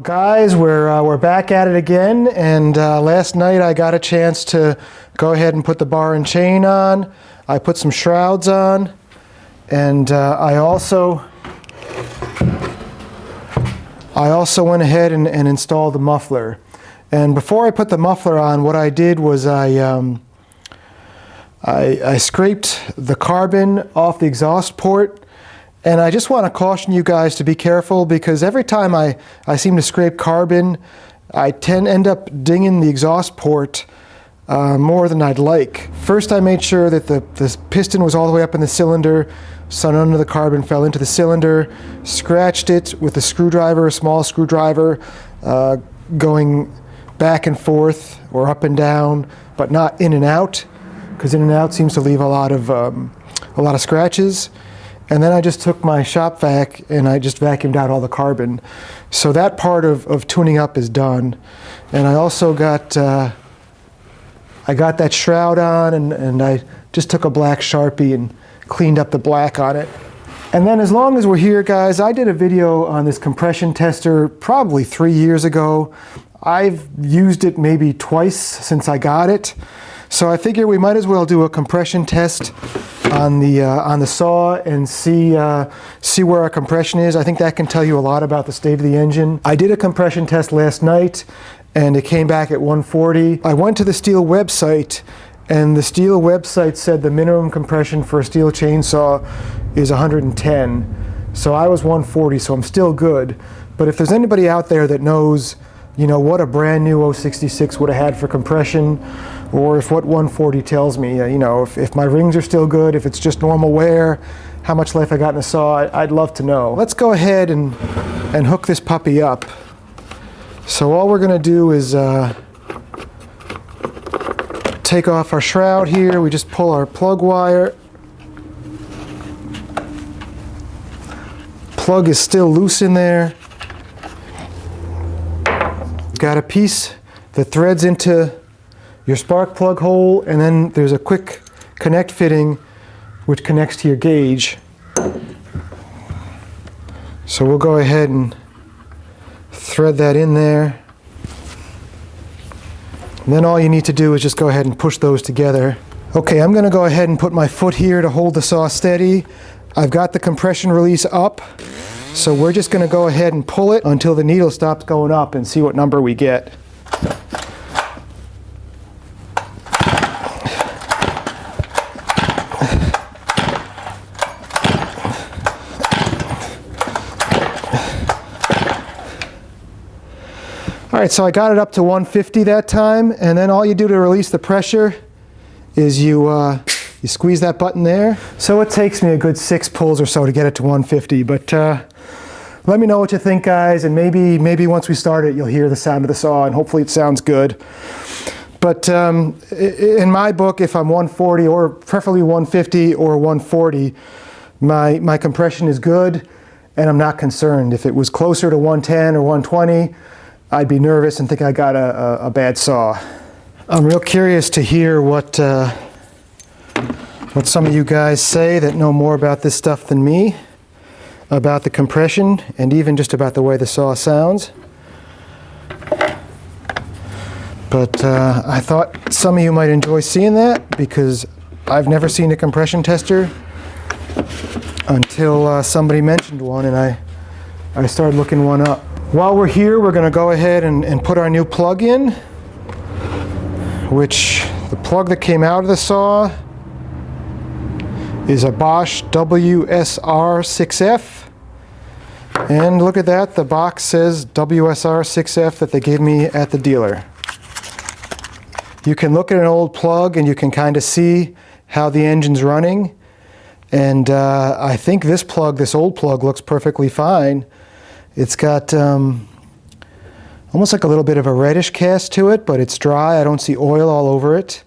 Guys, we're back at it again, and last night I got a chance to go ahead and put the bar and chain on. I put some shrouds on, and I also went ahead and installed the muffler. And before I put the muffler on, what I did was I scraped the carbon off the exhaust port. And I just want to caution you guys to be careful, because every time I seem to scrape carbon, I end up dinging the exhaust port more than I'd like. First, I made sure that the piston was all the way up in the cylinder, so none of the carbon fell into the cylinder. Scratched it with a screwdriver, a small screwdriver, going back and forth or up and down, but not in and out, because in and out seems to leave a lot of scratches. And then I just took my shop vac and I just vacuumed out all the carbon. So that part of tuning up is done. And I also got I got that shroud on, and I just took a black Sharpie and cleaned up the black on it. And then, as long as we're here, guys, I did a video on this compression tester probably 3 years ago. I've used it maybe twice since I got it. So I figure we might as well do a compression test on the saw and see where our compression is. I think that can tell you a lot about the state of the engine. I did a compression test last night, and it came back at 140. I went to the Stihl website, and the Stihl website said the minimum compression for a Stihl chainsaw is 110. So I was 140, so I'm still good. But if there's anybody out there that knows, what a brand new 066 would have had for compression, or if what 140 tells me, if my rings are still good, if it's just normal wear, how much life I got in the saw, I'd love to know. Let's go ahead and hook this puppy up. So all we're gonna do is take off our shroud here. We just pull our plug wire. Plug is still loose in there. Got a piece that threads into your spark plug hole, and then there's a quick connect fitting which connects to your gauge. So we'll go ahead and thread that in there. And then all you need to do is just go ahead and push those together. Okay, I'm going to go ahead and put my foot here to hold the saw steady. I've got the compression release up. So we're just going to go ahead and pull it until the needle stops going up and see what number we get. All right, so I got it up to 150 that time, and then all you do to release the pressure is you squeeze that button there. So it takes me a good 6 pulls or so to get it to 150, but let me know what you think, guys, and maybe once we start it, you'll hear the sound of the saw, and hopefully it sounds good. But in my book, if I'm 140, or preferably 150 or 140, my compression is good, and I'm not concerned. If it was closer to 110 or 120, I'd be nervous and think I got a bad saw. I'm real curious to hear what some of you guys say that know more about this stuff than me, about the compression, and even just about the way the saw sounds. But I thought some of you might enjoy seeing that, because I've never seen a compression tester until somebody mentioned one, and I started looking one up. While we're here, we're going to go ahead and put our new plug in, which the plug that came out of the saw is a Bosch WSR6F. And look at that, the box says WSR6F that they gave me at the dealer. You can look at an old plug and you can kind of see how the engine's running. And I think this old plug, looks perfectly fine. It's got almost like a little bit of a reddish cast to it, but it's dry. I don't see oil all over it.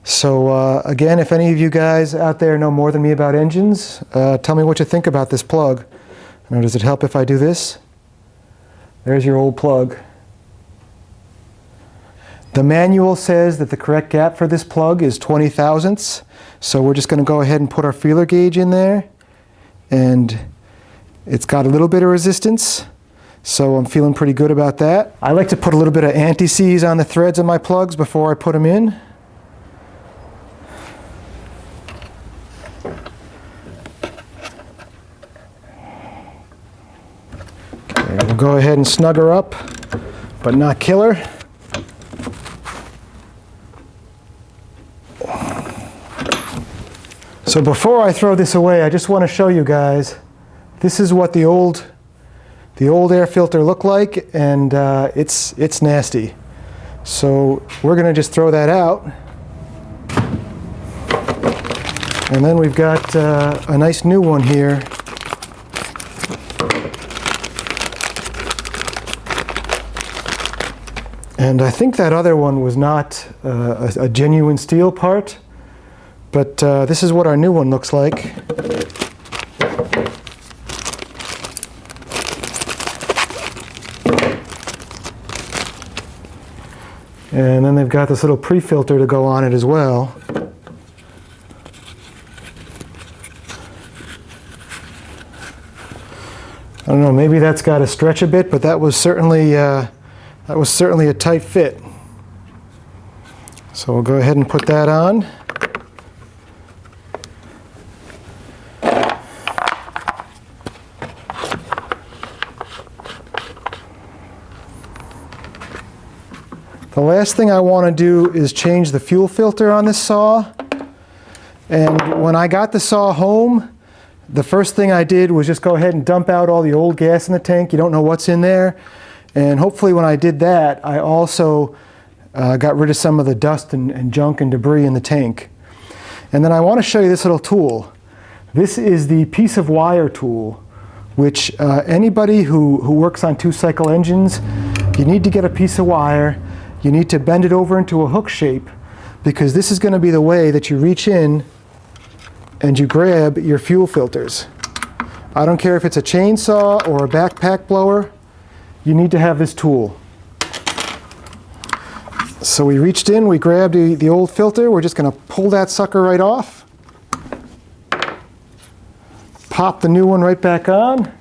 So again, if any of you guys out there know more than me about engines, tell me what you think about this plug. Now, does it help if I do this? There's your old plug. The manual says that the correct gap for this plug is 20 thousandths. So we're just going to go ahead and put our feeler gauge in there. And it's got a little bit of resistance. So I'm feeling pretty good about that. I like to put a little bit of anti-seize on the threads of my plugs before I put them in. Okay, we'll go ahead and snug her up, but not kill her. So before I throw this away, I just want to show you guys, this is what the old air filter looked like, and it's nasty. So we're going to just throw that out. And then we've got a nice new one here. And I think that other one was not a genuine Stihl part. But this is what our new one looks like. And then they've got this little pre-filter to go on it as well. I don't know, maybe that's got to stretch a bit, but that was certainly a tight fit. So we'll go ahead and put that on. The last thing I want to do is change the fuel filter on this saw. And when I got the saw home, the first thing I did was just go ahead and dump out all the old gas in the tank. You don't know what's in there. And hopefully when I did that, I also got rid of some of the dust and junk and debris in the tank. And then I want to show you this little tool. This is the piece of wire tool, which anybody who works on two-cycle engines, you need to get a piece of wire. You need to bend it over into a hook shape, because this is going to be the way that you reach in and you grab your fuel filters. I don't care if it's a chainsaw or a backpack blower, you need to have this tool. So we reached in, we grabbed the old filter, we're just going to pull that sucker right off. Pop the new one right back on.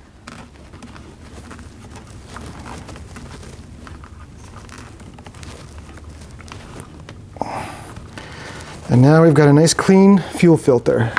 And now we've got a nice clean fuel filter.